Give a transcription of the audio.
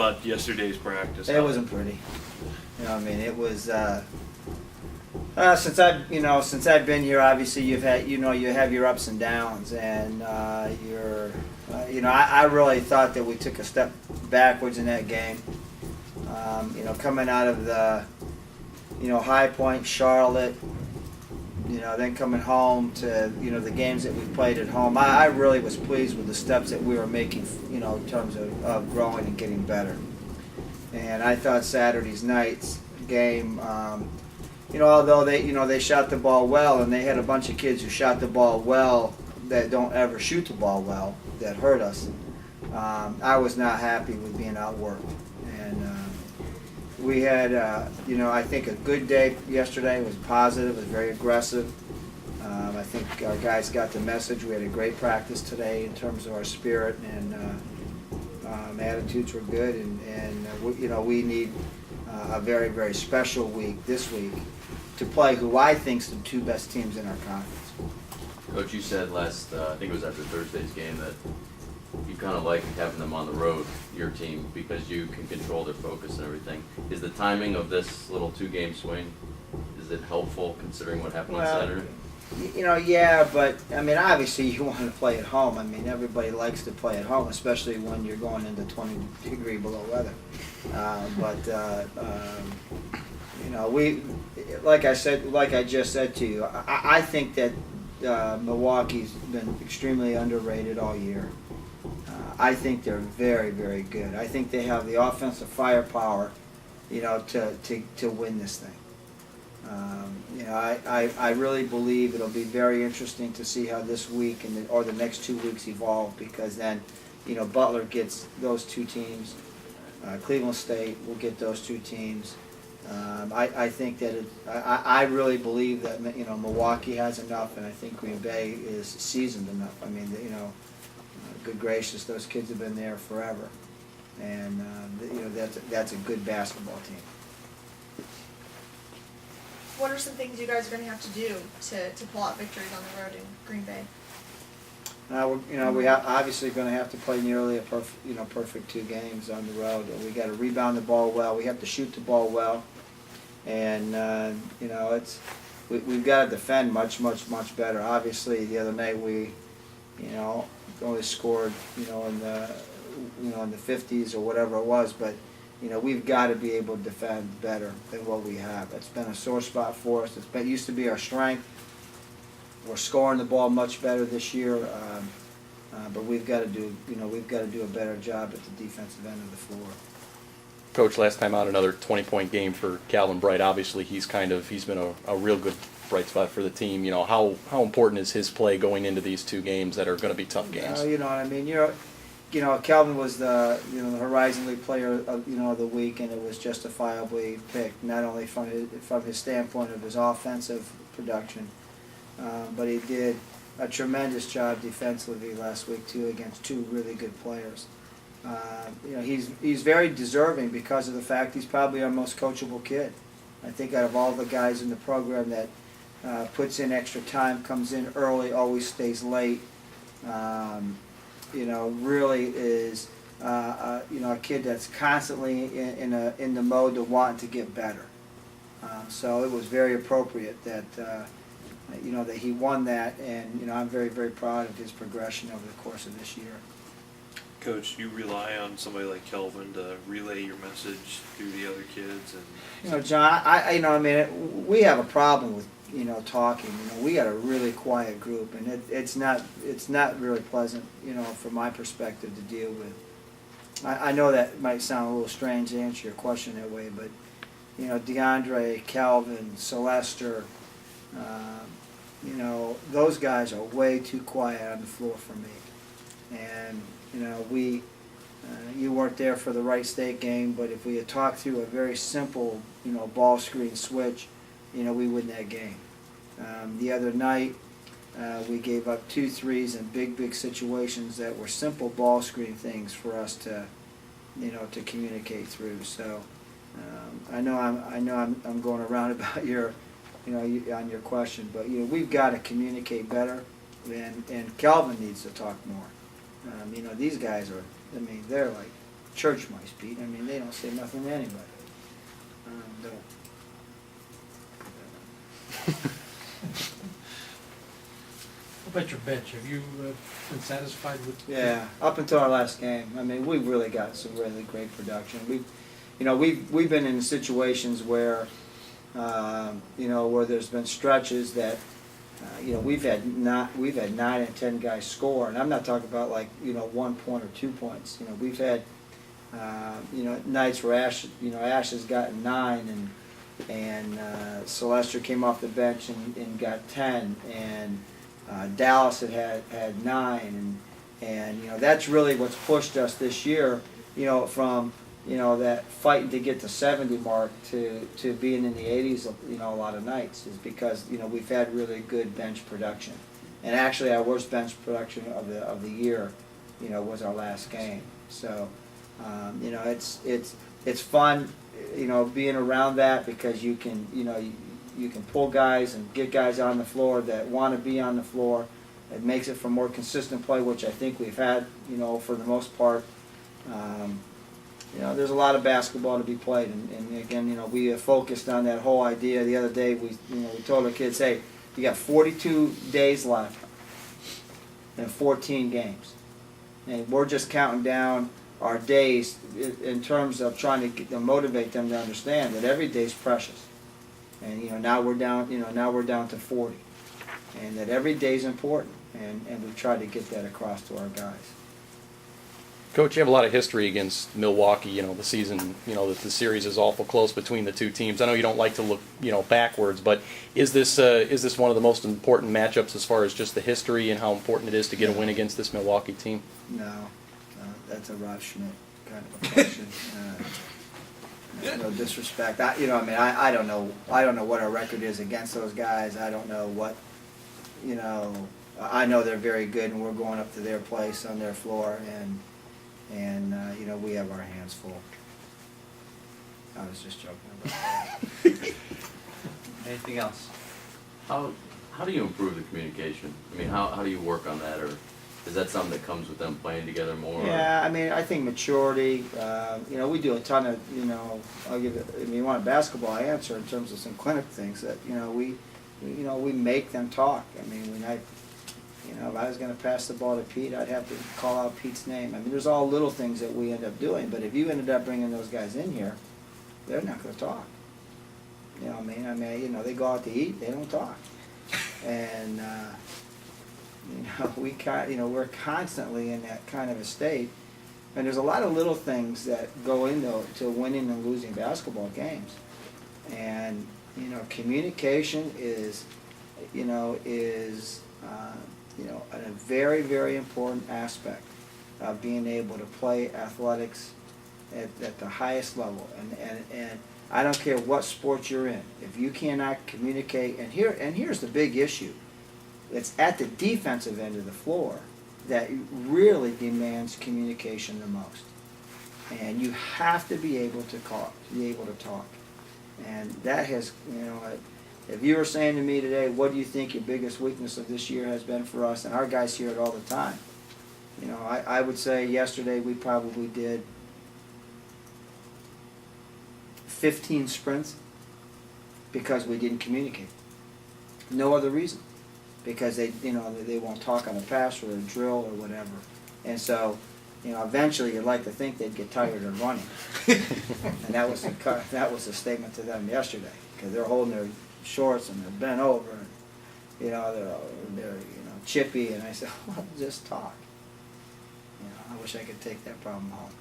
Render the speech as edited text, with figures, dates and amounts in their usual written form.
About yesterday's practice. It wasn't pretty. You know, I mean, it was. Since I've been here, obviously you have your ups and downs, and I really thought that we took a step backwards in that game. Coming out of the, High Point, Charlotte, then coming home to, the games that we played at home. I really was pleased with the steps that we were making, in terms of growing and getting better. And I thought Saturday's night's game, although they shot the ball well, and they had a bunch of kids who shot the ball well that don't ever shoot the ball well, that hurt us. I was not happy with being outworked. And we had, I think a good day yesterday. It was positive, it was very aggressive. I think our guys got the message. We had a great practice today in terms of our spirit, and attitudes were good. And we need a very, very special week this week to play who I think is the two best teams in our conference. Coach, you said I think it was after Thursday's game, that you kind of like having them on the road, your team, because you can control their focus and everything. Is the timing of this little two-game swing, is it helpful considering what happened on Saturday? Yeah, but I mean, obviously you want to play at home. I mean, everybody likes to play at home, especially when you're going into 20-degree below weather. We, like I just said to you, I think that Milwaukee's been extremely underrated all year. I think they're very, very good. I think they have the offensive firepower, to win this thing. I really believe it'll be very interesting to see how this week or the next 2 weeks evolve, because then, Butler gets those two teams. Cleveland State will get those two teams. I think that I really believe that Milwaukee has enough, and I think Green Bay is seasoned enough. I mean, good gracious, those kids have been there forever, and that's a good basketball team. What are some things you guys are going to have to do to pull out victories on the road in Green Bay? We obviously going to have to play nearly a perfect 2 games on the road. We got to rebound the ball well. We have to shoot the ball well, and we've got to defend much better. Obviously, the other night we only scored in the 50s or whatever it was, but we've got to be able to defend better than what we have. It's been a sore spot for us. It used to be our strength. We're scoring the ball much better this year, but we've got to do a better job at the defensive end of the floor. Coach, last time out, another 20-point game for Calvin Bright. Obviously, he's been a real good bright spot for the team. How important is his play going into these 2 games that are going to be tough games? You know what I mean. Calvin was the Horizon League Player of the week, and it was justifiably picked, not only from his standpoint of his offensive production, but he did a tremendous job defensively last week too, against 2 really good players. He's very deserving because of the fact he's probably our most coachable kid. I think out of all the guys in the program that puts in extra time, comes in early, always stays late. Really is a kid that's constantly in the mode of wanting to get better. So it was very appropriate that that he won that, and I'm very, very proud of his progression over the course of this year. Coach, do you rely on somebody like Kelvin to relay your message through the other kids? And John, we have a problem with talking. We got a really quiet group, and it's not really pleasant, from my perspective, to deal with. I know that might sound a little strange to answer your question that way, but DeAndre, Calvin, Celester, those guys are way too quiet on the floor for me. And you weren't there for the Wright State game, but if we had talked through a very simple ball screen switch, we win that game. The other night, we gave up 2 threes in big situations that were simple ball screen things for us to communicate through. So I know I'm going around about on your question, but we've got to communicate better, and Calvin needs to talk more. These guys are, they're like church mice, Pete. I mean, they don't say nothing to anybody. Don't. What about your bench? Have you been satisfied with? Yeah, up until our last game. I mean, we've really got some really great production. We've been in situations where, where there's been stretches that, we've had 9 and 10 guys score, and I'm not talking about 1 point or 2 points. We've had, nights where Ash has gotten 9 and Celestia came off the bench and got 10 and. Dallas had 9, and that's really what's pushed us this year, from that fighting to get to 70 mark to being in the 80s, a lot of nights is because we've had really good bench production, and actually our worst bench production of the year, was our last game. So, it's fun, being around that because you can you can pull guys and get guys on the floor that want to be on the floor. It makes it for more consistent play, which I think we've had, for the most part. There's a lot of basketball to be played, and again, we have focused on that whole idea. The other day, we told our kids, hey, you got 42 days left and 14 games, and we're just counting down our days in terms of trying to motivate them to understand that every day is precious. And now we're down. Now we're down to 40, and that every day is important. And we've tried to get that across to our guys. Coach, you have a lot of history against Milwaukee. The season, the series is awful close between the two teams. I know you don't like to look, backwards, but is this one of the most important matchups as far as just the history and how important it is to get a win against this Milwaukee team? No, that's a Rob Schmidt kind of a question. No disrespect. I don't know what our record is against those guys. I don't know what, I know they're very good, and we're going up to their place on their floor, and we have our hands full. I was just joking about that. Anything else? How do you improve the communication? I mean, how do you work on that, or is that something that comes with them playing together more? Yeah, I think maturity. We do a ton of, I'll give it. If you want a basketball answer in terms of some clinic things that we make them talk. If I was going to pass the ball to Pete, I'd have to call out Pete's name. There's all little things that we end up doing. But if you ended up bringing those guys in here, they're not going to talk. They go out to eat, they don't talk, and. We're constantly in that kind of a state, and there's a lot of little things that go into winning and losing basketball games, and communication is a very, very important aspect of being able to play athletics at the highest level, and I don't care what sport you're in, if you cannot communicate, and here's the big issue. It's at the defensive end of the floor that really demands communication the most. And you have to be able to talk. And that has, if you were saying to me today, what do you think your biggest weakness of this year has been for us? And our guys hear it all the time. I would say yesterday we probably did 15 sprints because we didn't communicate. No other reason. Because they won't talk on a pass or a drill or whatever, and so eventually you'd like to think they'd get tired of running, and that was a statement to them yesterday because they're holding their shorts and they're bent over, and they're chippy, and I said, well, just talk. I wish I could take that problem home.